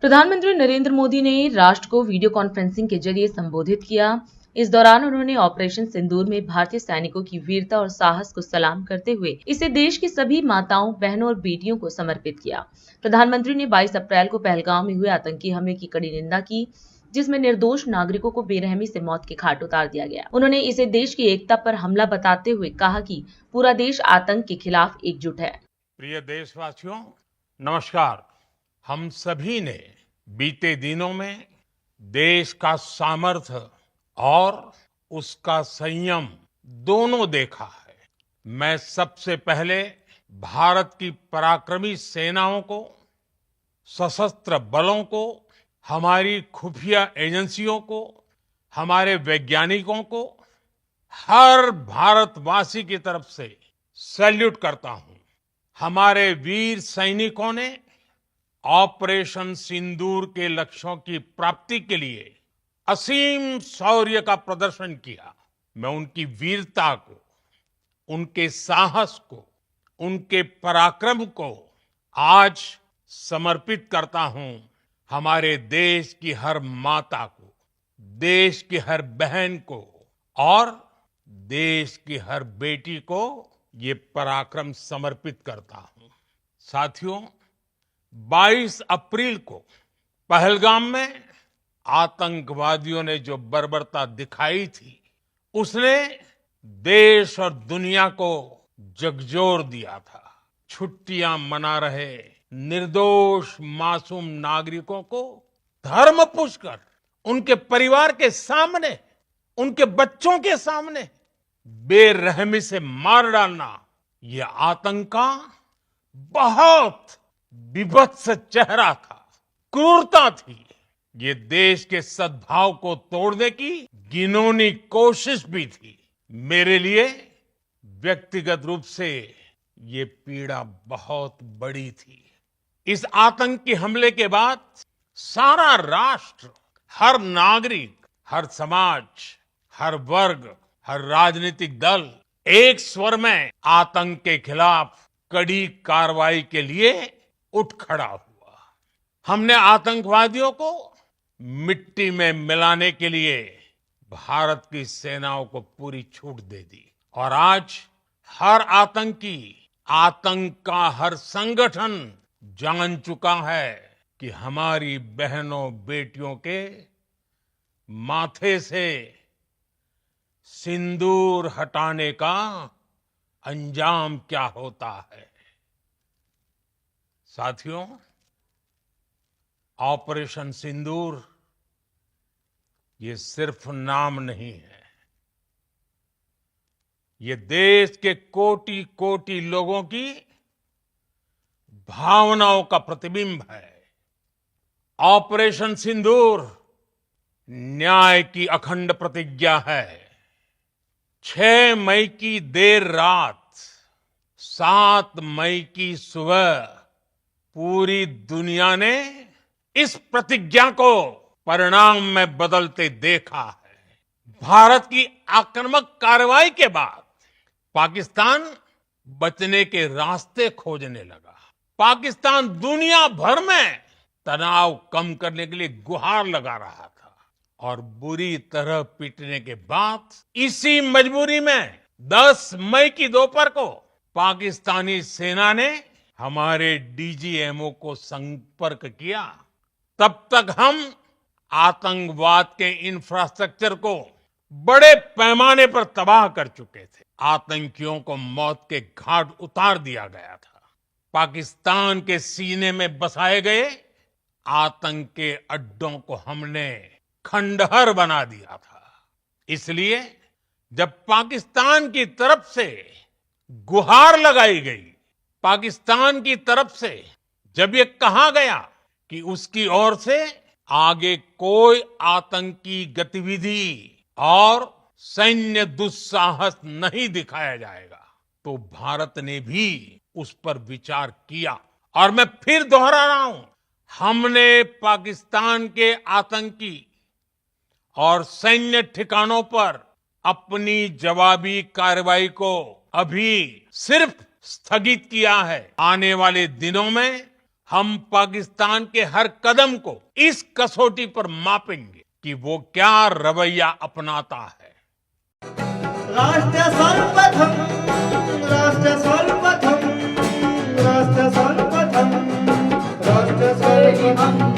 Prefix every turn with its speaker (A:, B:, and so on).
A: प्रधानमंत्री नरेंद्र मोदी ने राष्ट्र को वीडियो कॉन्फ्रेंसिंग के जरिए संबोधित किया। इस दौरान उन्होंने ऑपरेशन सिंदूर में भारतीय सैनिकों की वीरता और साहस को सलाम करते हुए इसे देश की सभी माताओं, बहनों और बेटियों को समर्पित किया। प्रधानमंत्री ने 22 अप्रैल को पहलगाम में हुए आतंकी हमले की कड़ी निंदा की, जिसमें निर्दोष नागरिकों को बेरहमी से मौत के घाट उतार दिया गया। उन्होंने इसे देश की एकता पर हमला बताते हुए कहा कि पूरा देश आतंक के खिलाफ एकजुट है।
B: प्रिय देशवासियों, नमस्कार। हम सभी ने बीते दिनों में देश का सामर्थ्य और उसका संयम दोनों देखा है। मैं सबसे पहले भारत की पराक्रमी सेनाओं को, सशस्त्र बलों को, हमारी खुफिया एजेंसियों को, हमारे वैज्ञानिकों को, हर भारतवासी की तरफ से सैल्यूट करता हूं। हमारे वीर सैनिकों ने ऑपरेशन सिंदूर के लक्ष्यों की प्राप्ति के लिए असीम शौर्य का प्रदर्शन किया। मैं उनकी वीरता को, उनके साहस को, उनके पराक्रम को आज समर्पित करता हूं हमारे देश की हर माता को, देश की हर बहन को और देश की हर बेटी को ये पराक्रम समर्पित करता हूं। साथियों, 22 अप्रैल को पहलगाम में आतंकवादियों ने जो बर्बरता दिखाई थी, उसने देश और दुनिया को झकझोर दिया था। छुट्टियां मना रहे निर्दोष मासूम नागरिकों को धर्म पूछकर उनके परिवार के सामने, उनके बच्चों के सामने बेरहमी से मार डालना, यह आतंक का बहुत विभत्स चेहरा था, क्रूरता थी। ये देश के सद्भाव को तोड़ने की घिनौनी कोशिश भी थी। मेरे लिए व्यक्तिगत रूप से ये पीड़ा बहुत बड़ी थी। इस आतंकी हमले के बाद सारा राष्ट्र, हर नागरिक, हर समाज, हर वर्ग, हर राजनीतिक दल एक स्वर में आतंक के खिलाफ कड़ी कार्रवाई के लिए उठ खड़ा हुआ। हमने आतंकवादियों को मिट्टी में मिलाने के लिए भारत की सेनाओं को पूरी छूट दे दी और आज हर आतंकी, आतंक का हर संगठन जान चुका है कि हमारी बहनों बेटियों के माथे से सिंदूर हटाने का अंजाम क्या होता है। साथियों, ऑपरेशन सिंदूर ये सिर्फ नाम नहीं है, ये देश के कोटि कोटि लोगों की भावनाओं का प्रतिबिंब है। ऑपरेशन सिंदूर न्याय की अखंड प्रतिज्ञा है। 6 मई की देर रात, 7 मई की सुबह पूरी दुनिया ने इस प्रतिज्ञा को परिणाम में बदलते देखा है। भारत की आक्रामक कार्रवाई के बाद पाकिस्तान बचने के रास्ते खोजने लगा। पाकिस्तान दुनिया भर में तनाव कम करने के लिए गुहार लगा रहा था और बुरी तरह पीटने के बाद इसी मजबूरी में 10 मई की दोपहर को पाकिस्तानी सेना ने हमारे डीजीएमओ को संपर्क किया। तब तक हम आतंकवाद के इंफ्रास्ट्रक्चर को बड़े पैमाने पर तबाह कर चुके थे। आतंकियों को मौत के घाट उतार दिया गया था। पाकिस्तान के सीने में बसाए गए आतंक के अड्डों को हमने खंडहर बना दिया था। इसलिए जब पाकिस्तान की तरफ से गुहार लगाई गई, पाकिस्तान की तरफ से जब ये कहा गया कि उसकी ओर से आगे कोई आतंकी गतिविधि और सैन्य दुस्साहस नहीं दिखाया जाएगा, तो भारत ने भी उस पर विचार किया। और मैं फिर दोहरा रहा हूं, हमने पाकिस्तान के आतंकी और सैन्य ठिकानों पर अपनी जवाबी कार्रवाई को अभी सिर्फ स्थगित किया है। आने वाले दिनों में हम पाकिस्तान के हर कदम को इस कसौटी पर मापेंगे कि वो क्या रवैया अपनाता है।
C: राष्ट्र सर्वप्रथम, राष्ट्र सर्वप्रथम, राष्ट्र सर्वप्रथम, राष्ट्र सर्वप्रथम।